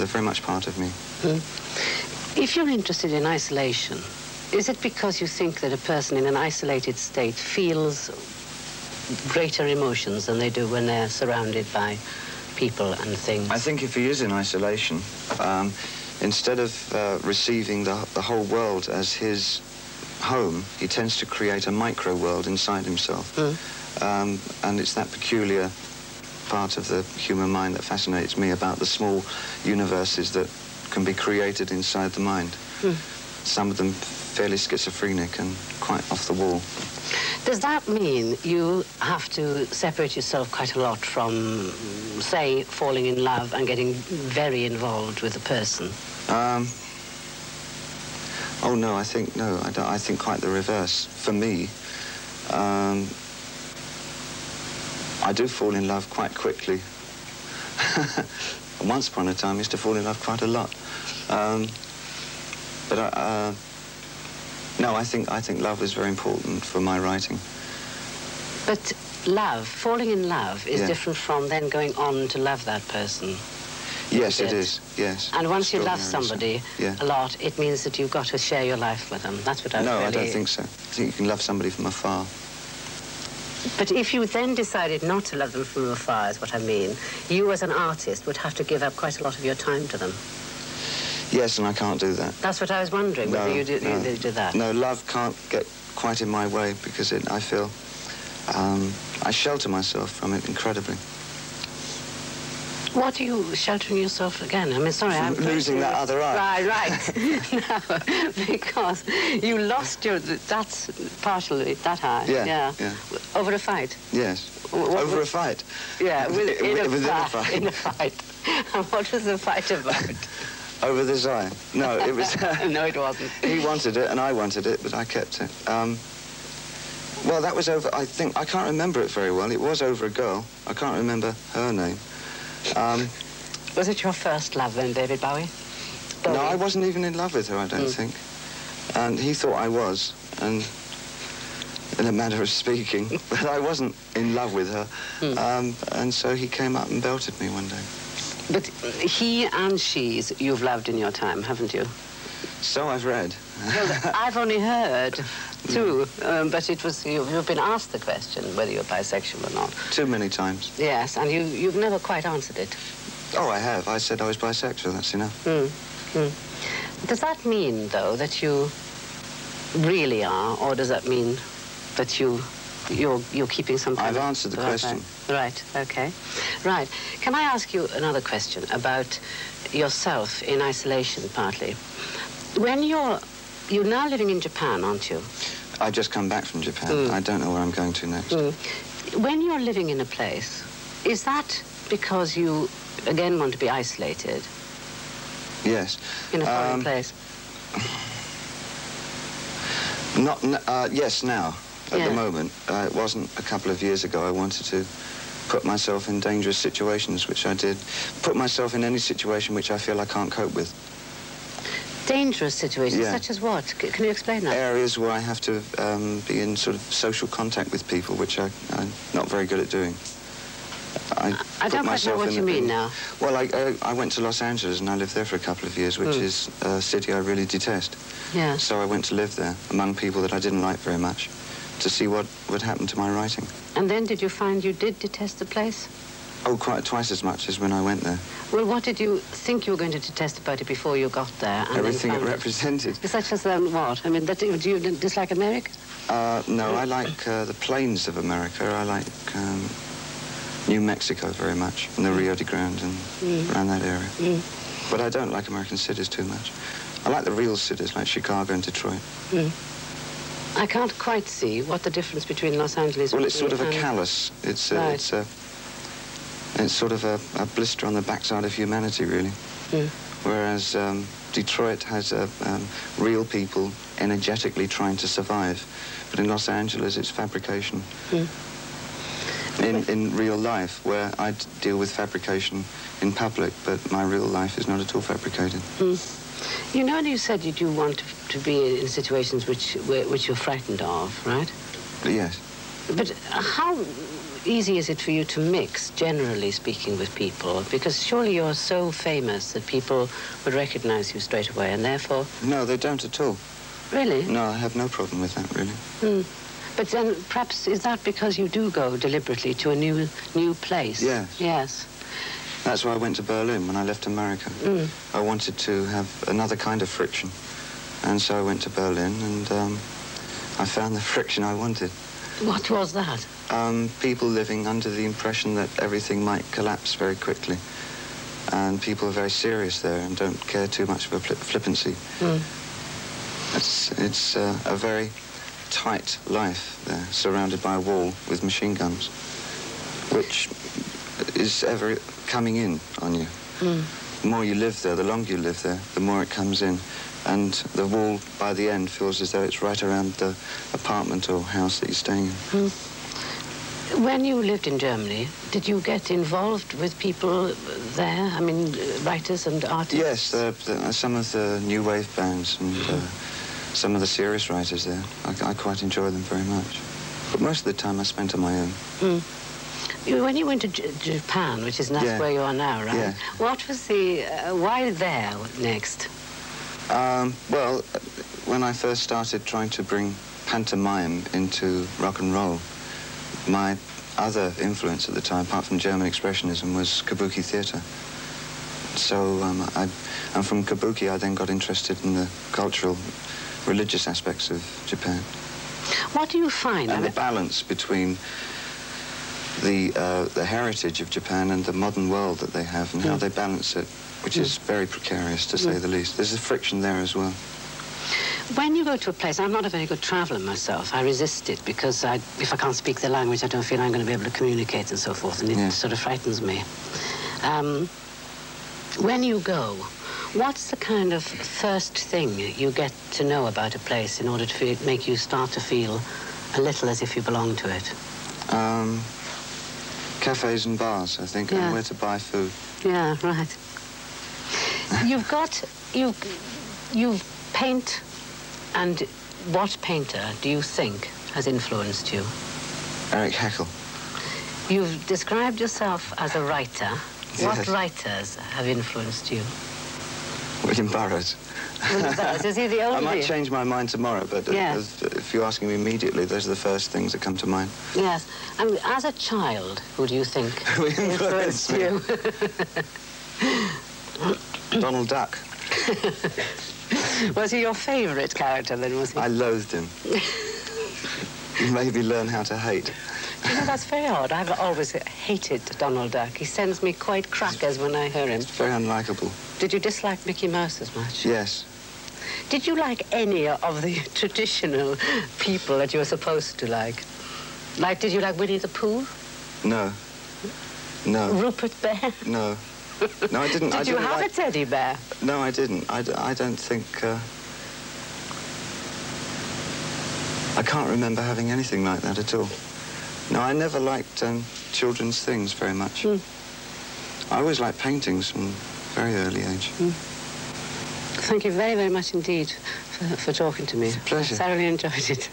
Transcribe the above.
they're very much part of me. If you're interested in isolation, is it because you think that a person in an isolated state feels greater emotions than they do when they're surrounded by people and things? I think if he is in isolation, instead of receiving the whole world as his home, he tends to create a micro-world inside himself. And it's that peculiar part of the human mind that fascinates me about the small universes that can be created inside the mind. Some of them fairly schizophrenic and quite off the wall. Does that mean you have to separate yourself quite a lot from, say, falling in love and getting very involved with a person? Oh, no, I think, no, I don't. I think quite the reverse. For me, I do fall in love quite quickly. Once upon a time, I used to fall in love quite a lot. No, I think love is very important for my writing. But love, falling in love, is different from then going on to love that person. Yes, it is, yes. And once you love somebody a lot, it means that you've got to share your life with them. That's what I No, I don't think so. I think you can love somebody from afar. But if you then decided not to love them from afar, is what I mean, you as an artist would have to give up quite a lot of your time to them. Yes, and I can't do that. That's what I was wondering, whether you do that. No, love can't get quite in my way because I feel I shelter myself from it incredibly. What are you sheltering yourself again? I mean, sorry, I'm losing that other eye. Right. No, because you lost that's partially that eye. Yeah. Over a fight. Yes. Over a fight. Yeah, within a fight. In a fight. And what was the fight about? Over this eye. No, it was... No, it wasn't. He wanted it and I wanted it, but I kept it. Well, that was over, I can't remember it very well. It was over a girl. I can't remember her name. Was it your first love then, David Bowie? No, I wasn't even in love with her, I don't think. And he thought I was, and in a manner of speaking, but I wasn't in love with her. And so he came up and belted me one day. But he and she's you've loved in your time, haven't you? So I've read. Well, I've only heard too, but it was you've been asked the question whether you're bisexual or not. Too many times. Yes, and you've never quite answered it. Oh, I have. I said I was bisexual. That's enough. Does that mean, though, that you really are, or does that mean that you're keeping some kind I've answered the question. Right. Okay. Right. Can I ask you another question about yourself in isolation, partly? When you're now living in Japan, aren't you? I've just come back from Japan. I don't know where I'm going to next. When you're living in a place, is that because you, again, want to be isolated? Yes. In a foreign place? Yes, now, at the moment. It wasn't a couple of years ago. I wanted to put myself in dangerous situations, which I did. Put myself in any situation which I feel I can't cope with. Dangerous situations, such as what? Can you explain that? Areas where I have to be in sort of social contact with people, which I'm not very good at doing. I don't quite know what you mean now. Well, I went to Los Angeles and I lived there for a couple of years, which is a city I really detest. Yeah. So I went to live there among people that I didn't like very much to see what would happen to my writing. And then did you find you did detest the place? Oh, quite twice as much as when I went there. Well, what did you think you were going to detest about it before you got there? And everything it represented. Such as what? I mean, do you dislike America? No, I like the plains of America. I like New Mexico very much, and the Rio de Grande and around that area. But I don't like American cities too much. I like the real cities like Chicago and Detroit. I can't quite see what the difference between Los Angeles... Well, it's sort of a callus. It's sort of a blister on the backside of humanity, really. Whereas Detroit has real people energetically trying to survive. But in Los Angeles, it's fabrication. In real life, where I deal with fabrication in public, but my real life is not at all fabricated. You know, you said you do want to be in situations which you're frightened of, right? Yes. But how easy is it for you to mix, generally speaking, with people? Because surely you're so famous that people would recognize you straight away, and therefore... No, they don't at all. Really? No, I have no problem with that, really. But then perhaps is that because you do go deliberately to a new place? Yes. Yes. That's why I went to Berlin when I left America. I wanted to have another kind of friction. And so I went to Berlin and I found the friction I wanted. What was that? People living under the impression that everything might collapse very quickly. And people are very serious there and don't care too much for flippancy. It's a very tight life there, surrounded by a wall with machine guns, which is ever coming in on you. The more you live there, the longer you live there, the more it comes in. And the wall, by the end, feels as though it's right around the apartment or house that you're staying in. When you lived in Germany, did you get involved with people there? I mean, writers and artists? Yes, some of the new wave bands and some of the serious writers there. I quite enjoy them very much. But most of the time I spent on my own. When you went to Japan, which is that's where you are now, right? Yeah. What was the... why there next? Well, when I first started trying to bring pantomime into rock and roll, my other influence at the time, apart from German expressionism, was kabuki theatre. So and from kabuki I then got interested in the cultural, religious aspects of Japan. What do you find? And the balance between the heritage of Japan and the modern world that they have and how they balance it, which is very precarious, to say the least. There's a friction there as well. When you go to a place, I'm not a very good traveller myself. I resist it because if I can't speak the language, I don't feel I'm going to be able to communicate and so forth, and it sort of frightens me. When you go, what's the kind of first thing you get to know about a place in order to make you start to feel a little as if you belong to it? Cafes and bars, I think, and where to buy food. Yeah, right. You paint, and what painter do you think has influenced you? Eric Heckel. You've described yourself as a writer. Yes. What writers have influenced you? William Burroughs. William Burroughs, is he the only? I might change my mind tomorrow, but if you're asking me immediately, those are the first things that come to mind. Yes. I mean, as a child, who do you think influenced you? Donald Duck. Was he your favourite character then, was he? I loathed him. Maybe learn how to hate. You know, that's very odd. I've always hated Donald Duck. He sends me quite crackers when I hear him. It's very unlikable. Did you dislike Mickey Mouse as much? Yes. Did you like any of the traditional people that you were supposed to like? Like, did you like Winnie the Pooh? No. No. Rupert Bear? No. No, I didn't. Did you have a teddy bear? No, I didn't. I don't think... I can't remember having anything like that at all. No, I never liked children's things very much. I always liked paintings from a very early age. Thank you very, very much indeed for talking to me. It's a pleasure. I thoroughly enjoyed it.